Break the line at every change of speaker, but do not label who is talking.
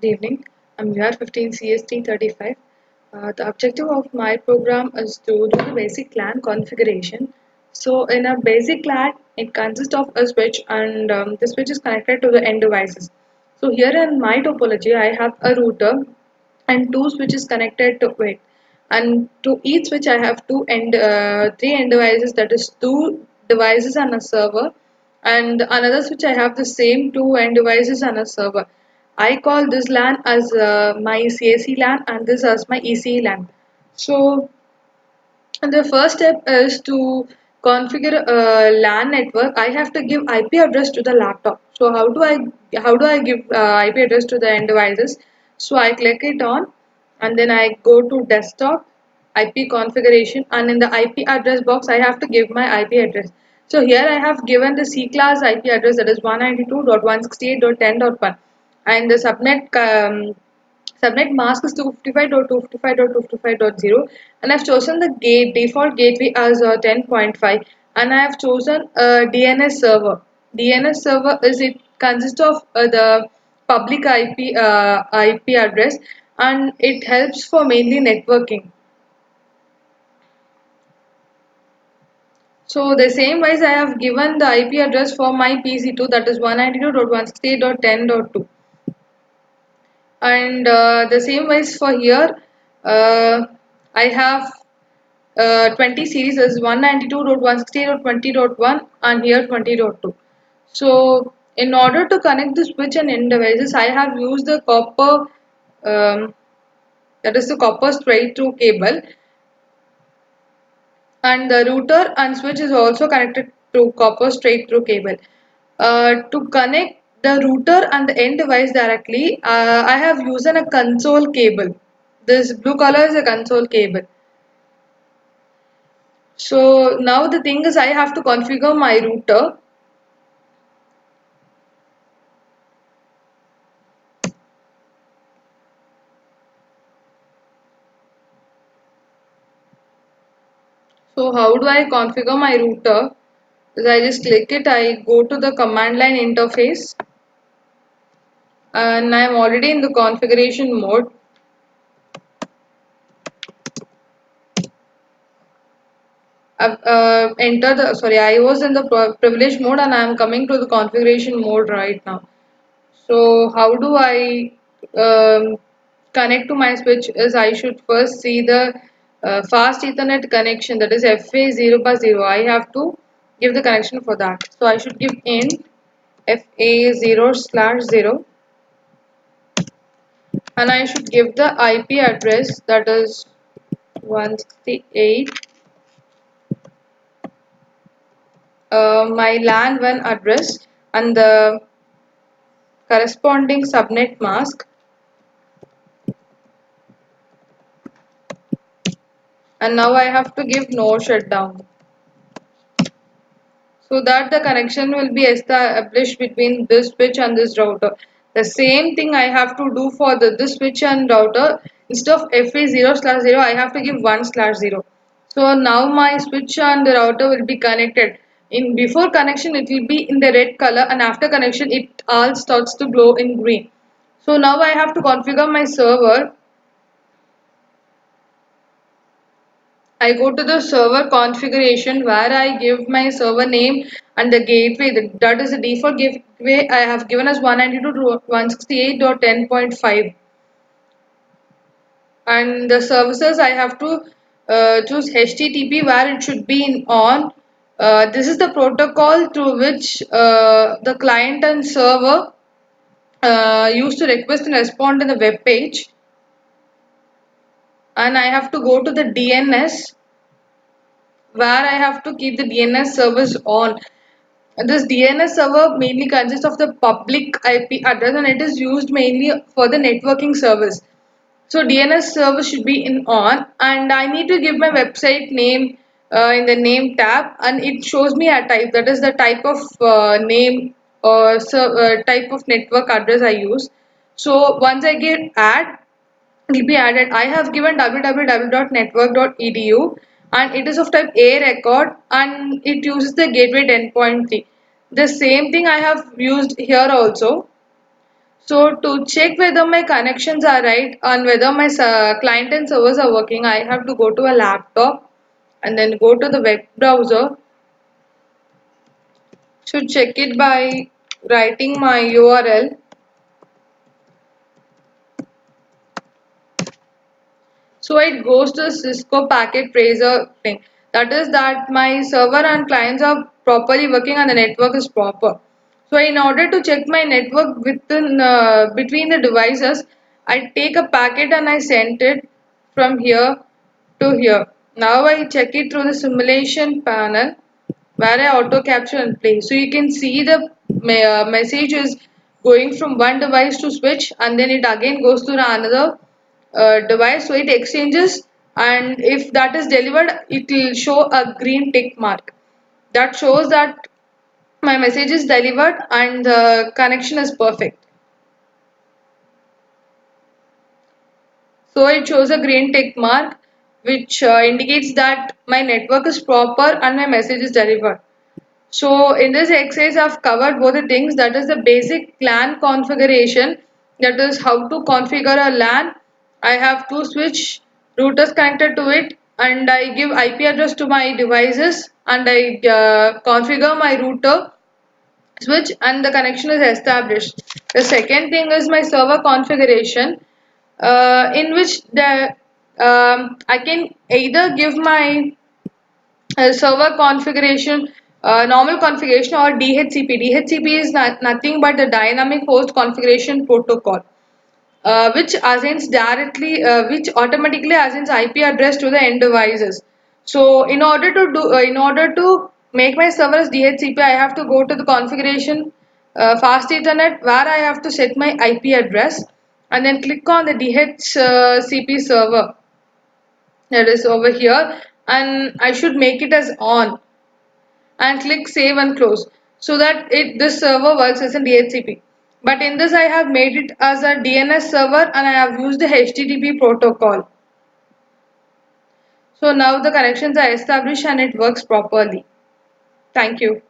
Good evening. I'm here 15 CST 35. The objective of my program is to do the basic LAN configuration. So in a basic LAN, it consists of a switch and the switch is connected to the end devices. So here in my topology, I have a router and two switches connected to it. And to each switch, I have three end devices. That is two devices and a server. And another switch, I have the same two end devices and a server. I call this LAN as my CAC LAN and this as my ECE LAN. So and the first step is to configure a LAN network. I have to give IP address to the laptop. So how do I give IP address to the end devices? So I click it on, and then I go to desktop IP configuration, and in the IP address box I have to give my IP address. So here I have given the C class IP address, that is 192.168.10.1, and the subnet mask is 255.255.255.0, and I've chosen the default gateway as 10.5, and I have chosen a DNS server. DNS server is it consists of the public IP address, and it helps for mainly networking. So the same wise I have given the IP address for my PC2, that is 192.168.10.2, and the same wise for here uh, I have 20 series is 192.168.20.1 and here 20.2. So in order to connect the switch and end devices, I have used the copper, that is the copper straight through cable, and the router and switch is also connected to copper straight through cable. To connect the router and the end device directly, I have used a console cable. This blue color is a console cable. So now the thing is I have to configure my router. So how do I configure my router? Is I just click it, I go to the command line interface, and I am already in the configuration mode. I've entered the, sorry, I was in the privilege mode and I am coming to the configuration mode right now. So how do I connect to my switch is I should first see the fast Ethernet connection, that is FA 0 by 0. I have to give the connection for that. So I should give in FA 0/0, and I should give the IP address, that is 168, my LAN 1 address and the corresponding subnet mask, and now I have to give no shutdown so that the connection will be established between this switch and this router. The same thing I have to do for this switch and router. Instead of FA 0/0, I have to give 1/0. So now my switch and the router will be connected. In before connection it will be in the red color, and after connection it all starts to glow in green. So now I have to configure my server. I go to the server configuration where I give my server name and the gateway. That is the default gateway I have given as 192.168.10.5. And the services I have to choose HTTP where it should be in on. This is the protocol through which the client and server used to request and respond in the web page. And I have to go to the DNS where I have to keep the DNS service on. This DNS server mainly consists of the public IP address, and it is used mainly for the networking service. So DNS service should be in on, and I need to give my website name in the name tab, and it shows me a type, that is the type of name or type of network address I use. So once I get add, will be added. I have given www.network.edu, and it is of type A record, and it uses the gateway 10.3. The same thing I have used here also. So to check whether my connections are right and whether my client and servers are working, I have to go to a laptop and then go to the web browser. Should check it by writing my URL. So it goes to Cisco Packet Tracer thing. That is that my server and clients are properly working and the network is proper. So in order to check my network within between the devices, I take a packet and I send it from here to here. Now I check it through the simulation panel where I auto capture and play. So you can see the message is going from one device to switch and then it again goes to another device. So it exchanges, and if that is delivered, it will show a green tick mark. That shows that my message is delivered and the connection is perfect. So it shows a green tick mark which indicates that my network is proper and my message is delivered. So in this exercise I've covered both the things, that is the basic LAN configuration, that is how to configure a LAN. I have two switch routers connected to it and I give IP address to my devices and I configure my router switch and the connection is established. The second thing is my server configuration, in which I can either give my server configuration, normal configuration or DHCP. DHCP is nothing but the dynamic host configuration protocol, which automatically assigns IP address to the end devices. So in order to make my server as DHCP, I have to go to the configuration, fast Ethernet, where I have to set my IP address and then click on the DHCP server that is over here, and I should make it as on and click save and close so that this server works as a DHCP. But in this I have made it as a DNS server and I have used the HTTP protocol. So now the connections are established and it works properly. Thank you.